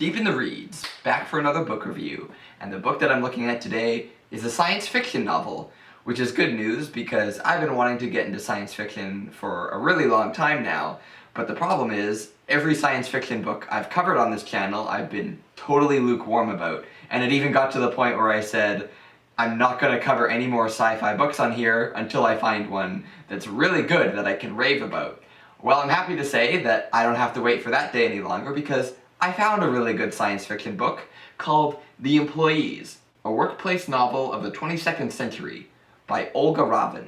Deep in the Reads, back for another book review, and the book that I'm looking at today is a science fiction novel, which is good news because I've been wanting to get into science fiction for a really long time now, but the problem is, every science fiction book I've covered on this channel I've been totally lukewarm about, and it even got to the point where I said, I'm not going to cover any more sci-fi books on here until I find one that's really good that I can rave about. Well, I'm happy to say that I don't have to wait for that day any longer because I found a really good science fiction book called The Employees, a workplace novel of the 22nd century by Olga Ravn.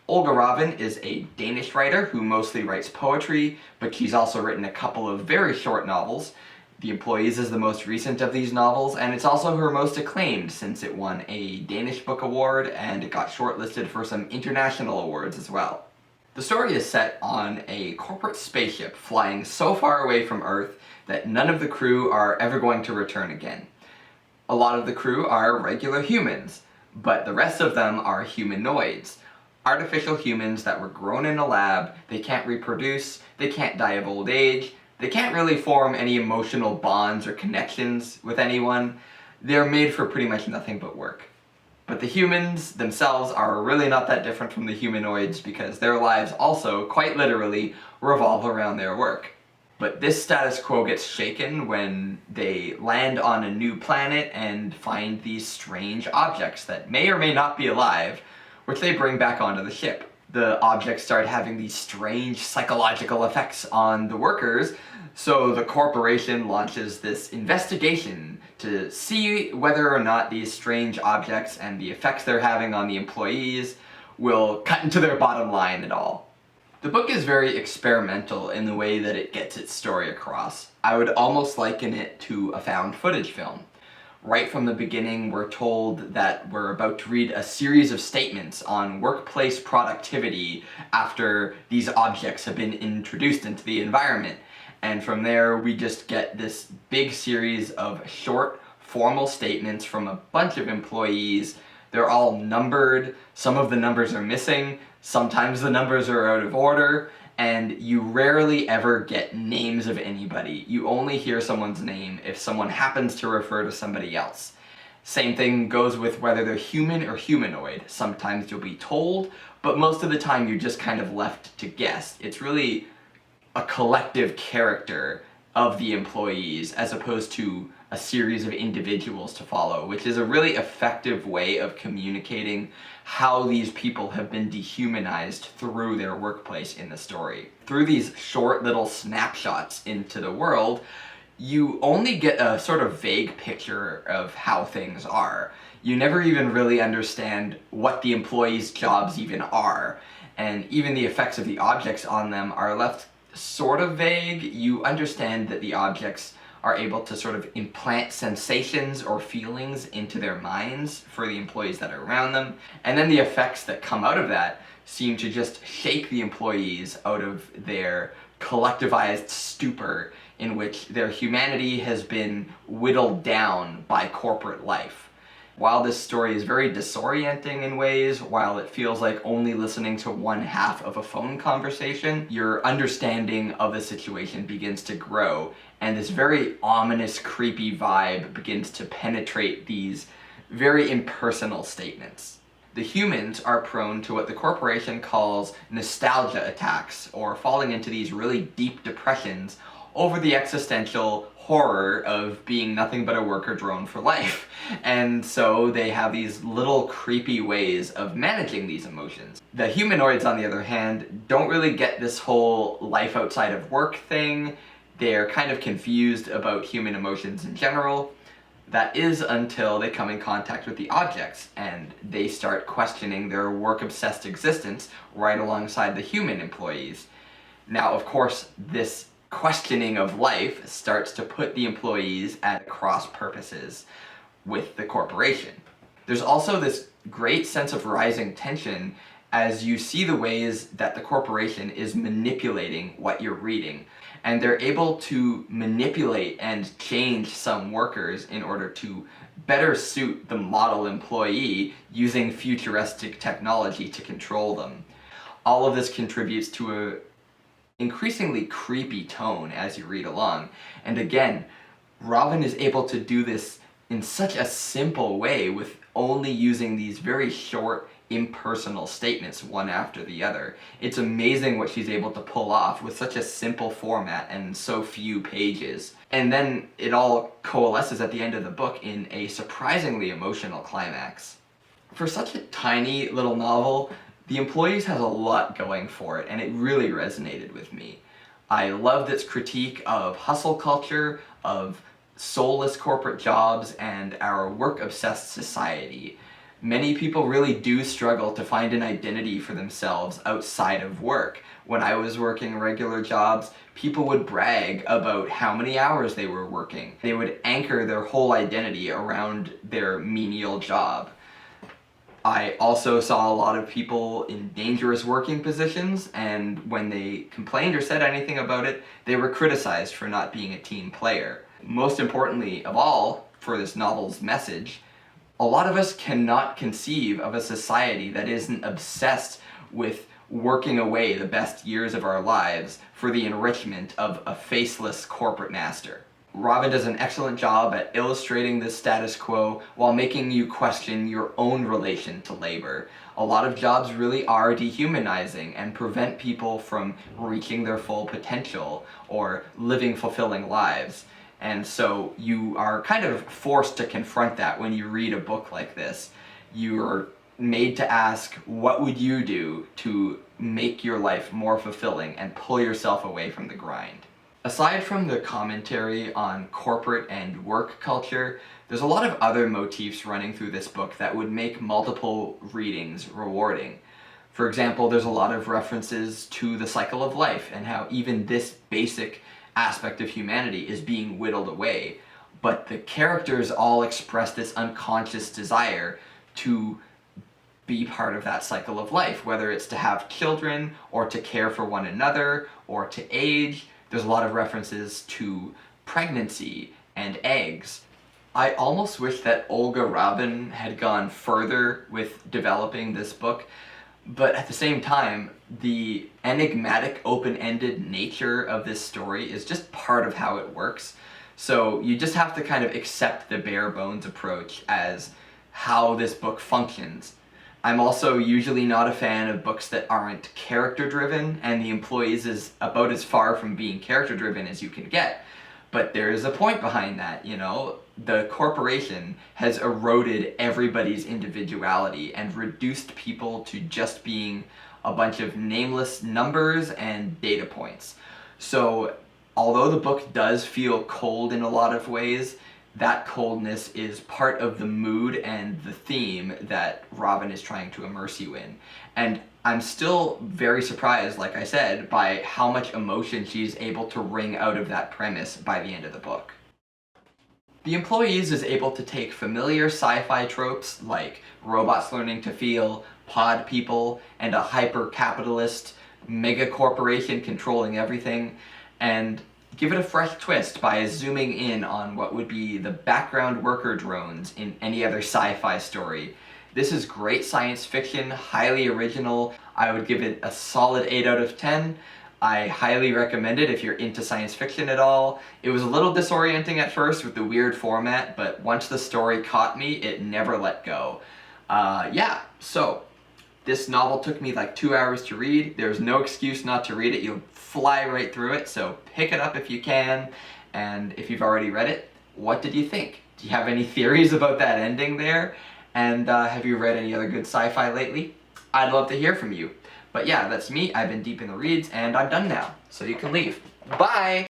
Olga Ravn is a Danish writer who mostly writes poetry, but she's also written a couple of very short novels. The Employees is the most recent of these novels, and it's also her most acclaimed since it won a Danish Book Award and it got shortlisted for some international awards as well. The story is set on a corporate spaceship flying so far away from Earth that none of the crew are ever going to return again. A lot of the crew are regular humans, but the rest of them are humanoids. Artificial humans that were grown in a lab. They can't reproduce, they can't die of old age, they can't really form any emotional bonds or connections with anyone. They're made for pretty much nothing but work. But the humans themselves are really not that different from the humanoids because their lives also, quite literally, revolve around their work. But this status quo gets shaken when they land on a new planet and find these strange objects that may or may not be alive, which they bring back onto the ship. The objects start having these strange psychological effects on the workers, so the corporation launches this investigation to see whether or not these strange objects and the effects they're having on the employees will cut into their bottom line at all. The book is very experimental in the way that it gets its story across. I would almost liken it to a found footage film. Right from the beginning, we're told that we're about to read a series of statements on workplace productivity after these objects have been introduced into the environment. And from there, we just get this big series of short, formal statements from a bunch of employees. They're all numbered, some of the numbers are missing, sometimes the numbers are out of order, and you rarely ever get names of anybody. You only hear someone's name if someone happens to refer to somebody else. Same thing goes with whether they're human or humanoid. Sometimes you'll be told, but most of the time you're just kind of left to guess. It's really a collective character of the employees as opposed to a series of individuals to follow, which is a really effective way of communicating how these people have been dehumanized through their workplace in the story. Through these short little snapshots into the world, you only get a sort of vague picture of how things are. You never even really understand what the employees' jobs even are, and even the effects of the objects on them are left sort of vague. You understand that the objects are able to sort of implant sensations or feelings into their minds for the employees that are around them, and then the effects that come out of that seem to just shake the employees out of their collectivized stupor in which their humanity has been whittled down by corporate life. While this story is very disorienting in ways, while it feels like only listening to one half of a phone conversation, your understanding of the situation begins to grow, and this very ominous, creepy vibe begins to penetrate these very impersonal statements. The humans are prone to what the corporation calls nostalgia attacks, or falling into these really deep depressions over the existential horror of being nothing but a worker drone for life. And so they have these little creepy ways of managing these emotions. The humanoids, on the other hand, don't really get this whole life outside of work thing. They're kind of confused about human emotions in general. That is until they come in contact with the objects and they start questioning their work-obsessed existence right alongside the human employees. Now, of course, this questioning of life starts to put the employees at cross purposes with the corporation. There's also this great sense of rising tension as you see the ways that the corporation is manipulating what you're reading. And they're able to manipulate and change some workers in order to better suit the model employee using futuristic technology to control them. All of this contributes to a increasingly creepy tone as you read along. And again, Ravn is able to do this in such a simple way with only using these very short, impersonal statements one after the other. It's amazing what she's able to pull off with such a simple format and so few pages. And then it all coalesces at the end of the book in a surprisingly emotional climax. For such a tiny little novel, The Employees has a lot going for it, and it really resonated with me. I loved its critique of hustle culture, of soulless corporate jobs, and our work-obsessed society. Many people really do struggle to find an identity for themselves outside of work. When I was working regular jobs, people would brag about how many hours they were working. They would anchor their whole identity around their menial job. I also saw a lot of people in dangerous working positions, and when they complained or said anything about it, they were criticized for not being a team player. Most importantly of all, for this novel's message, a lot of us cannot conceive of a society that isn't obsessed with working away the best years of our lives for the enrichment of a faceless corporate master. Ravn does an excellent job at illustrating this status quo while making you question your own relation to labor. A lot of jobs really are dehumanizing and prevent people from reaching their full potential or living fulfilling lives. And so you are kind of forced to confront that when you read a book like this. You're made to ask, what would you do to make your life more fulfilling and pull yourself away from the grind? Aside from the commentary on corporate and work culture, there's a lot of other motifs running through this book that would make multiple readings rewarding. For example, there's a lot of references to the cycle of life and how even this basic aspect of humanity is being whittled away, but the characters all express this unconscious desire to be part of that cycle of life, whether it's to have children or to care for one another or to age. There's a lot of references to pregnancy and eggs. I almost wish that Olga Ravn had gone further with developing this book, but at the same time, the enigmatic, open-ended nature of this story is just part of how it works. So you just have to kind of accept the bare bones approach as how this book functions. I'm also usually not a fan of books that aren't character-driven, and The Employees is about as far from being character-driven as you can get. But there is a point behind that, you know? The corporation has eroded everybody's individuality and reduced people to just being a bunch of nameless numbers and data points. So, although the book does feel cold in a lot of ways, that coldness is part of the mood and the theme that Ravn is trying to immerse you in. And I'm still very surprised, like I said, by how much emotion she's able to wring out of that premise by the end of the book. The Employees is able to take familiar sci-fi tropes like robots learning to feel, pod people, and a hyper-capitalist mega-corporation controlling everything, and give it a fresh twist by zooming in on what would be the background worker drones in any other sci-fi story. This is great science fiction, highly original. I would give it a solid 8 out of 10. I highly recommend it if you're into science fiction at all. It was a little disorienting at first with the weird format, but once the story caught me, it never let go. So this novel took me like 2 hours to read. There's no excuse not to read it. You'll fly right through it, so pick it up if you can. And if you've already read it, what did you think? Do you have any theories about that ending there? And have you read any other good sci-fi lately? I'd love to hear from you. But yeah, that's me. I've been deep in the reads, and I'm done now, so you can leave. Bye!